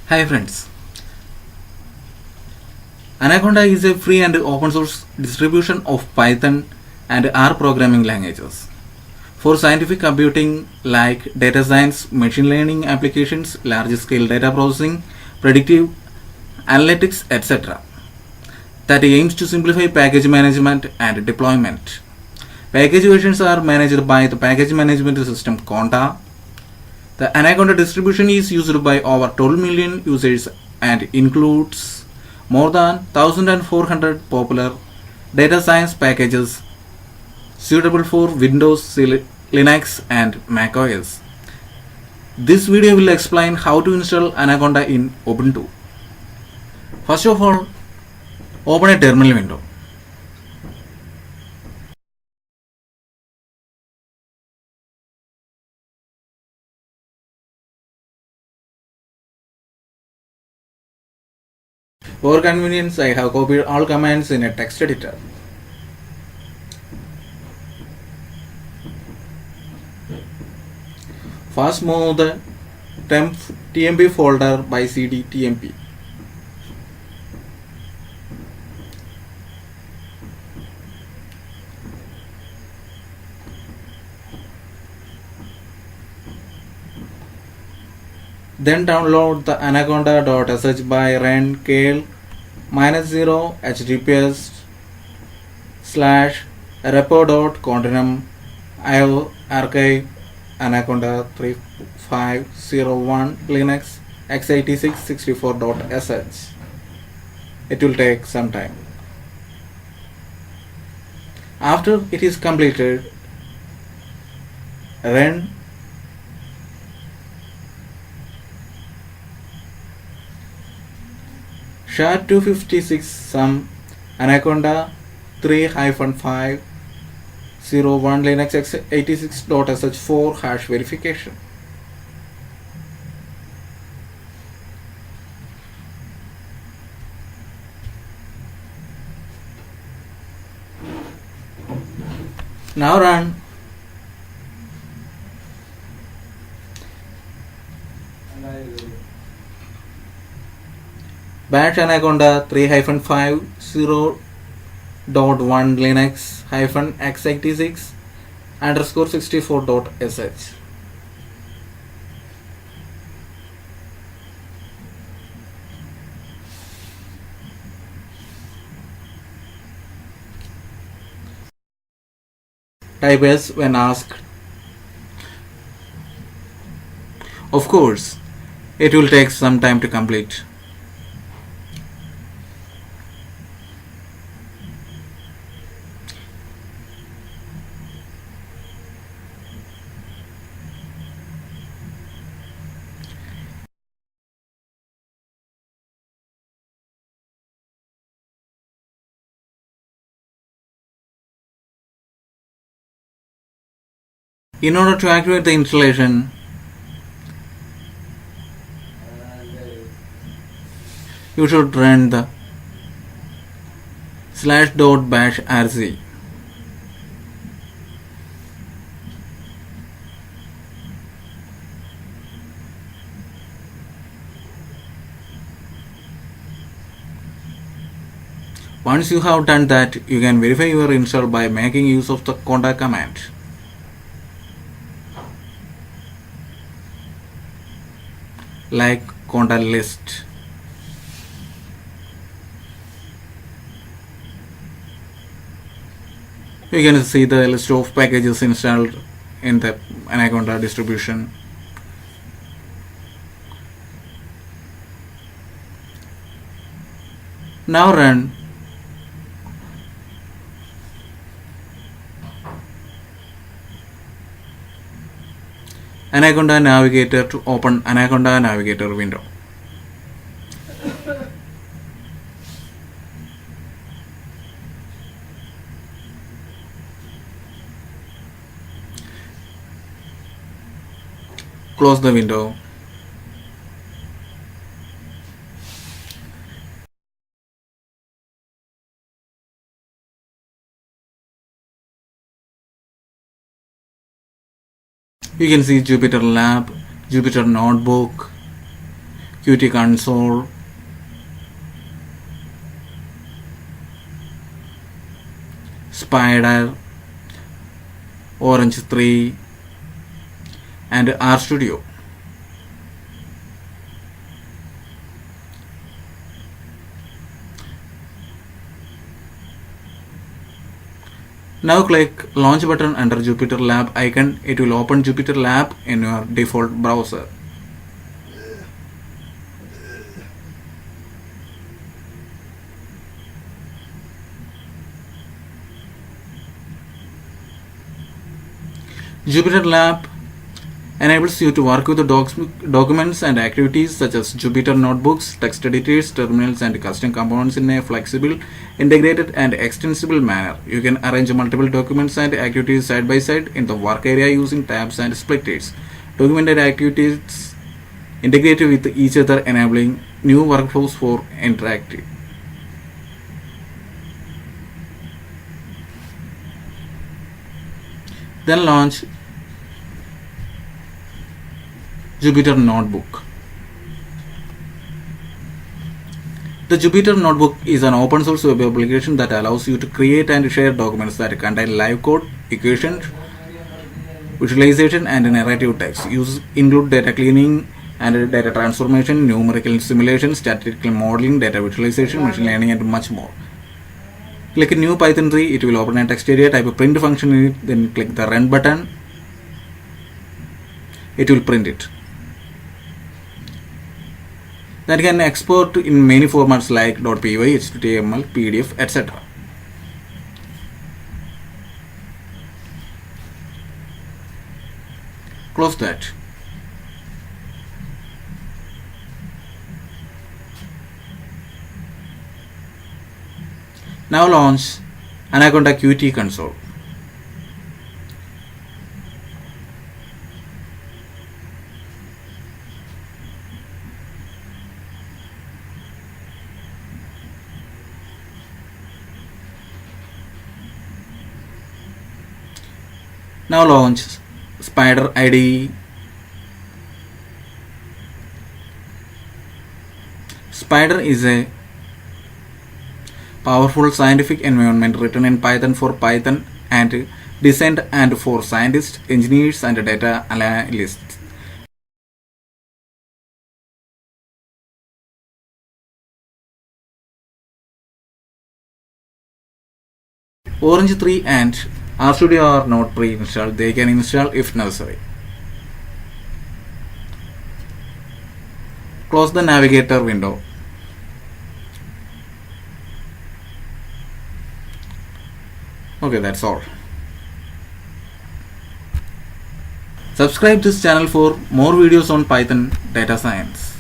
Hi friends, Anaconda is a free and open source distribution of Python and R programming languages for scientific computing like data science, machine learning applications, large scale data processing, predictive analytics, etc. that aims to simplify package management and deployment. Package versions are managed by the package management system Conda. The Anaconda distribution is used by over 12 million users and includes more than 1400 popular data science packages suitable for Windows, Linux and macOS. This video will explain how to install Anaconda in Ubuntu. First of all, open a terminal window. For convenience, I have copied all commands in a text editor. First move the temp tmp folder by cd tmp. Then download the anaconda.sh by run kale -0 https /repo.continuum archive anaconda 3501 linux x86 64.sh. It will take some time. After it is completed, run SHA-256 sum anaconda 3-501 linux x86.sh for hash verification. Now run bash anaconda 3-50.1 linux x86 _64.sh. Type yes when asked. Of course, it will take some time to complete. In order to activate the installation, you should run the /bash rc. Once you have done that, you can verify your install by making use of the conda command. Like conda list. You can see the list of packages installed in the Anaconda distribution. Now run Anaconda Navigator to open Anaconda Navigator window. Close the window. You can see Jupyter Lab, Jupyter Notebook, Qt console, Spider, Orange 3 and RStudio. Now click Launch button under Jupyter Lab icon. It will open Jupyter Lab in your default browser. Jupyter Lab enables you to work with the documents and activities such as Jupyter notebooks, text editors, terminals, and custom components in a flexible, integrated, and extensible manner. You can arrange multiple documents and activities side by side in the work area using tabs and splitters. Documented activities integrate with each other, enabling new workflows for interactive. Then launch Jupyter Notebook. The Jupyter Notebook is an open source web application that allows you to create and share documents that contain live code, equations, visualization, and narrative text. Uses include data cleaning and data transformation, numerical simulation, statistical modeling, data visualization, machine learning, and much more. Click New Python 3, it will open a text area, type a print function in it, then click the Run button. It will print it. That can export in many formats like .py, HTML, PDF, etc. Close that. Now launch Anaconda Qt console. Now launch Spider IDE. Spider is a powerful scientific environment written in Python for Python and designed and for scientists, engineers, and data analysts. Orange 3 and RStudio are not pre-installed, they can install if necessary. Close the navigator window. Okay, that's all. Subscribe this channel for more videos on Python data science.